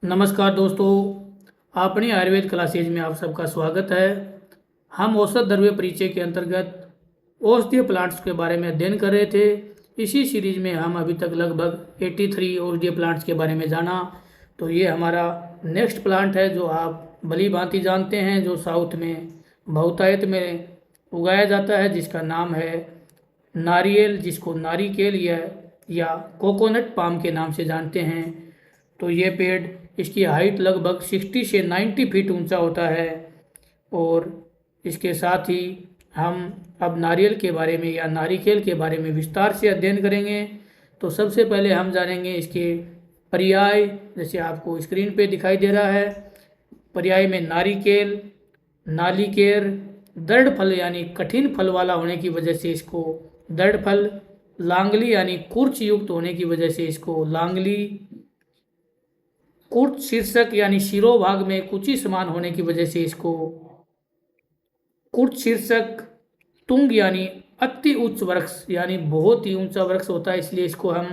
नमस्कार दोस्तों, अपनी आयुर्वेद क्लासेज में आप सबका स्वागत है। हम औषध द्रव्य परिचय के अंतर्गत औषधीय प्लांट्स के बारे में अध्ययन कर रहे थे। इसी सीरीज में हम अभी तक लगभग 83 औषधीय प्लांट्स के बारे में जाना। तो ये हमारा नेक्स्ट प्लांट है जो आप भली भांति जानते हैं, जो साउथ में बहुतायत में उगाया जाता है, जिसका नाम है नारियल, जिसको नारिकेल या कोकोनट पाम के नाम से जानते हैं। तो ये पेड़, इसकी हाइट लगभग 60 से 90 फीट ऊंचा होता है। और इसके साथ ही हम अब नारियल के बारे में या नारिकेल के बारे में विस्तार से अध्ययन करेंगे। तो सबसे पहले हम जानेंगे इसके पर्याय, जैसे आपको स्क्रीन पे दिखाई दे रहा है। पर्याय में नारिकेल, नालिकेर, दृढ़ फल यानी कठिन फल वाला होने की वजह से इसको दृढ़ फल, लांगली यानी कुर्च युक्त होने की वजह से इसको लांगली, कुर्च शीर्षक यानी शिरोभाग में कुची समान होने की वजह से इसको कुर्च शीर्षक, तुंग यानी अति उच्च वृक्ष यानी बहुत ही ऊंचा वृक्ष होता है, इसलिए इसको हम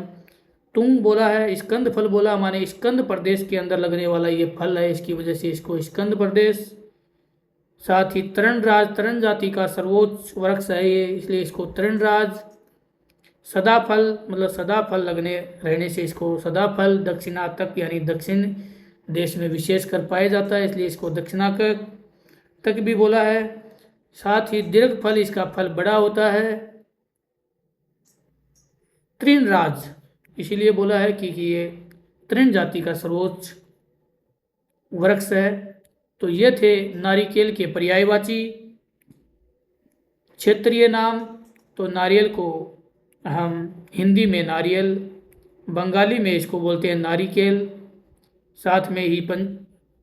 तुंग बोला है। स्कंद फल बोला माने स्कंद प्रदेश के अंदर लगने वाला ये फल है, इसकी वजह से इसको स्कंद प्रदेश। साथ ही तरणराज, तरण जाति का सर्वोच्च वृक्ष है ये, इसलिए इसको तरणराज। सदाफल मतलब सदाफल लगने रहने से इसको सदाफल। दक्षिणातक यानी दक्षिण देश में विशेषकर पाया जाता है, इसलिए इसको दक्षिणातक तक भी बोला है। साथ ही दीर्घ फल, इसका फल बड़ा होता है। तृणराज इसीलिए बोला है कि ये तृण जाति का सर्वोच्च वृक्ष है। तो ये थे नारिकेल के पर्यायवाची क्षेत्रीय नाम। तो नारियल को हम हिंदी में नारियल, बंगाली में इसको बोलते हैं नारिकेल, साथ में ही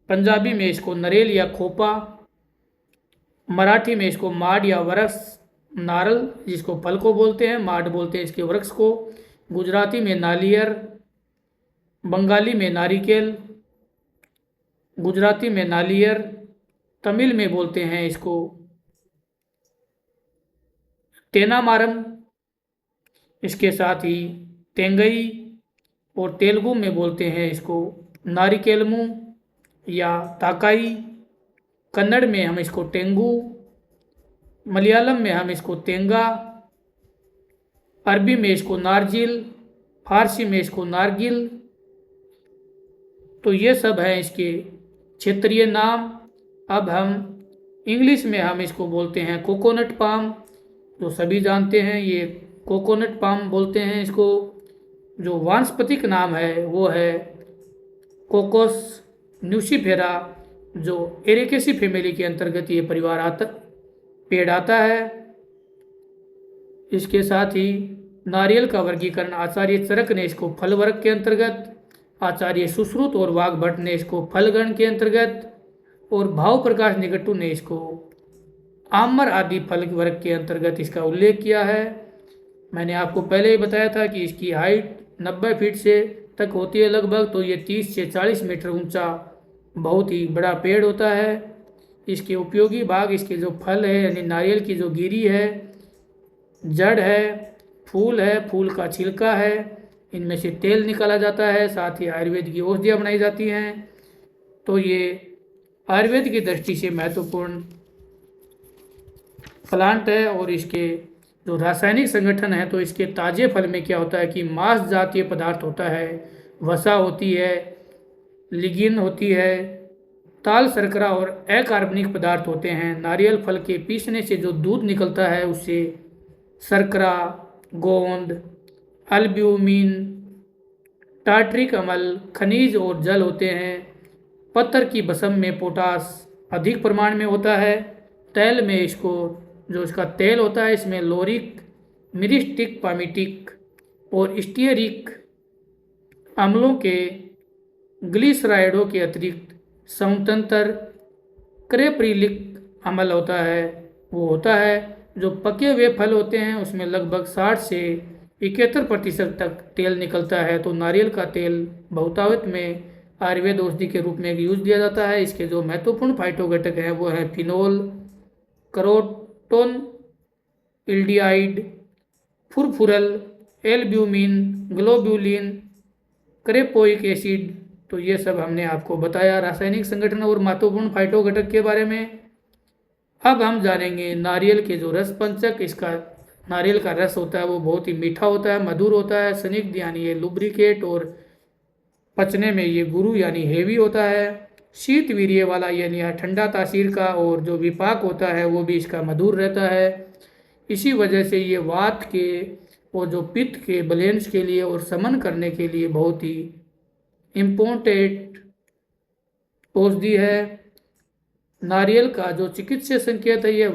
पंजाबी में इसको नरेल या खोपा, मराठी में इसको माड या वरस, नारल जिसको फल को बोलते हैं, माड बोलते हैं इसके वृक्ष को। गुजराती में नालियर, बंगाली में नारिकेल, गुजराती में नालियर, तमिल में बोलते हैं इसको तेनामारम, इसके साथ ही तेंगई, और तेलुगु में बोलते हैं इसको नारिकेलमू या ताकाई। कन्नड़ में हम इसको टेंगू, मलयालम में हम इसको तेंगा, अरबी में इसको नारजिल, फारसी में इसको नारगिल। तो ये सब हैं इसके क्षेत्रीय नाम। अब हम इंग्लिश में हम इसको बोलते हैं कोकोनट पाम, जो सभी जानते हैं, ये कोकोनट पाम बोलते हैं इसको। जो वानस्पतिक नाम है वो है कोकोस न्यूसीफेरा, जो एरेकेसी फैमिली के अंतर्गत ये पेड़ आता है। इसके साथ ही नारियल का वर्गीकरण आचार्य चरक ने इसको फल वर्ग के अंतर्गत, आचार्य सुश्रुत और वाघभट्ट ने इसको फलगण के अंतर्गत, और भाव प्रकाश निगट्टू ने इसको आमर आदि फल वर्ग के अंतर्गत इसका उल्लेख किया है। मैंने आपको पहले ही बताया था कि इसकी हाइट 90 फीट से तक होती है लगभग। तो ये 30 से 40 मीटर ऊंचा बहुत ही बड़ा पेड़ होता है। इसके उपयोगी भाग, इसके जो फल है यानी नारियल की जो गिरी है, जड़ है, फूल का छिलका है, इनमें से तेल निकाला जाता है। साथ ही आयुर्वेद की औषधियाँ बनाई जाती हैं। तो ये आयुर्वेद की दृष्टि से महत्वपूर्ण प्लांट है। और इसके जो रासायनिक संगठन है, तो इसके ताजे फल में क्या होता है कि मांस जातीय पदार्थ होता है, वसा होती है, लिगिन होती है, ताल शर्करा और अकार्बनिक पदार्थ होते हैं। नारियल फल के पीसने से जो दूध निकलता है उससे शर्करा, गोंद, अल्ब्यूमिन, टार्ट्रिक अम्ल, खनिज और जल होते हैं। पत्थर की भस्म में पोटास अधिक प्रमाण में होता है। तेल में इसको, जो इसका तेल होता है, इसमें लोरिक, मिरिस्टिक, पामिटिक और स्टीयरिक अम्लों के ग्लिसराइडों के अतिरिक्त समतंत्र क्रेप्रिलिक अम्ल होता है, वो होता है। जो पके हुए फल होते हैं उसमें लगभग 60 से 71% तक तेल निकलता है। तो नारियल का तेल बहुतायत में आयुर्वेद औषधि के रूप में यूज दिया जाता है। इसके जो महत्वपूर्ण फाइटोघटक हैं वो है फिनोल, करोटोन, इल्डिहाइड, फुरफुरल, एल्ब्यूमिन, ग्लोब्यूलिन, क्रेपोइक एसिड, तो ये सब हमने आपको बताया रासायनिक संगठन और महत्वपूर्ण फाइटोघटक के बारे में। अब हम जानेंगे नारियल के जो रस पंचक, इसका नारियल का रस होता है वो बहुत ही मीठा होता है, मधुर होता है, स्निग्ध यानी ये लुब्रिकेट, और पचने में ये गुरु यानी हेवी होता है, शीत वीर्य वाला यानी ठंडा तासीर का, और जो विपाक होता है वो भी इसका मधुर रहता है। इसी वजह से ये वात के और जो पित्त के बैलेंस के लिए और समन करने के लिए बहुत ही इम्पोर्टेंट औषधि है। नारियल का जो चिकित्सीय संकेत है ये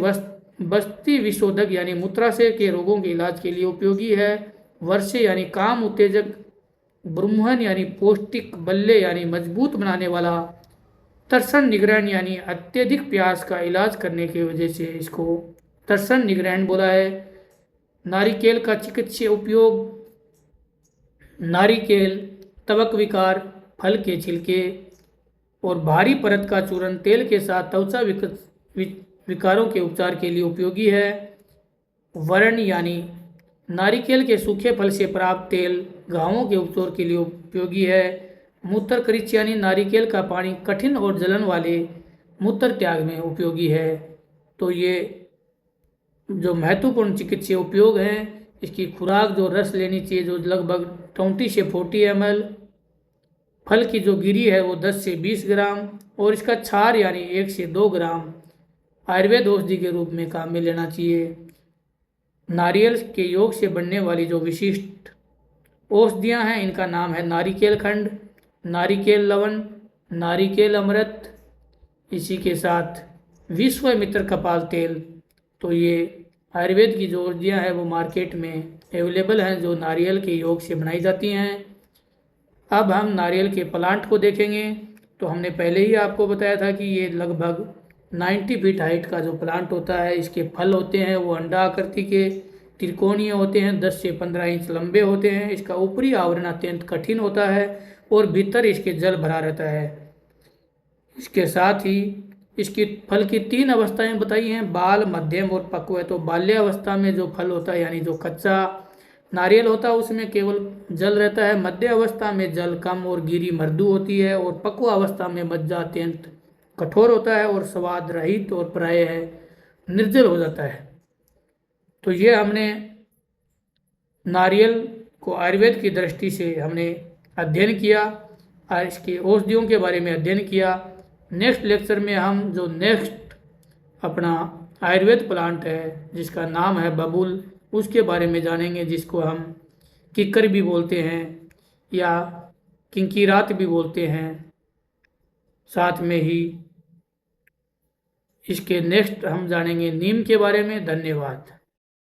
बस्ती विशोधक यानी मूत्राशय के रोगों के इलाज के लिए उपयोगी है। वर्षे यानी काम उत्तेजक, ब्रह्मन यानी पौष्टिक, बल्ले यानी मजबूत बनाने वाला, तर्षण निग्रहण यानी अत्यधिक प्यास का इलाज करने की वजह से इसको तर्षण निग्रहण बोला है। नारिकेल का चिकित्सीय उपयोग, नारिकेल, त्वक विकार, फल के छिलके और भारी परत का चूर्ण तेल के साथ त्वचा विकारों के उपचार के लिए उपयोगी है। वर्ण यानी नारिकेल के सूखे फल से प्राप्त तेल घावों के उपचार के लिए उपयोगी है। मूत्र कृच्छ यानी नारिकेल का पानी कठिन और जलन वाले मूत्र त्याग में उपयोगी है। तो ये जो महत्वपूर्ण चिकित्सीय उपयोग हैं, इसकी खुराक जो रस लेनी चाहिए जो लगभग 20 से 40 ml, फल की जो गिरी है वो 10 से 20 ग्राम, और इसका छार यानी 1 से 2 ग्राम आयुर्वेद औषधि के रूप में काम में लेना चाहिए। नारियल के योग से बनने वाली जो विशिष्ट औषधियाँ हैं इनका नाम है नारिकेल खंड, नारिकेल लवण, नारिकेल अमृत, इसी के साथ विश्वामित्र कपाल तेल। तो ये आयुर्वेद की जो औषधियाँ हैं वो मार्केट में अवेलेबल हैं जो नारियल के योग से बनाई जाती हैं। अब हम नारियल के प्लांट को देखेंगे। तो हमने पहले ही आपको बताया था कि ये लगभग 90 फीट हाइट का जो प्लांट होता है, इसके फल होते हैं वो अंडा आकृति के त्रिकोणीय होते हैं, 10 से 15 इंच लंबे होते हैं। इसका ऊपरी आवरण अत्यंत कठिन होता है और भीतर इसके जल भरा रहता है। इसके साथ ही इसकी फल की 3 अवस्थाएं बताई हैं, बाल, मध्यम और पक्व। तो बाल्य अवस्था में जो फल होता है यानी जो कच्चा नारियल होता है उसमें केवल जल रहता है, मध्य अवस्था में जल कम और गिरी मृदु होती है, और पक्व अवस्था में मज्जा अत्यंत कठोर होता है और स्वाद रहित और प्रायः निर्जल हो जाता है। तो ये हमने नारियल को आयुर्वेद की दृष्टि से हमने अध्ययन किया और इसके औषधियों के बारे में अध्ययन किया। नेक्स्ट लेक्चर में हम जो नेक्स्ट अपना आयुर्वेद प्लांट है जिसका नाम है बबूल, उसके बारे में जानेंगे, जिसको हम किक्कर भी बोलते हैं या किंकीरात भी बोलते हैं। साथ में ही इसके नेक्स्ट हम जानेंगे नीम के बारे में। धन्यवाद।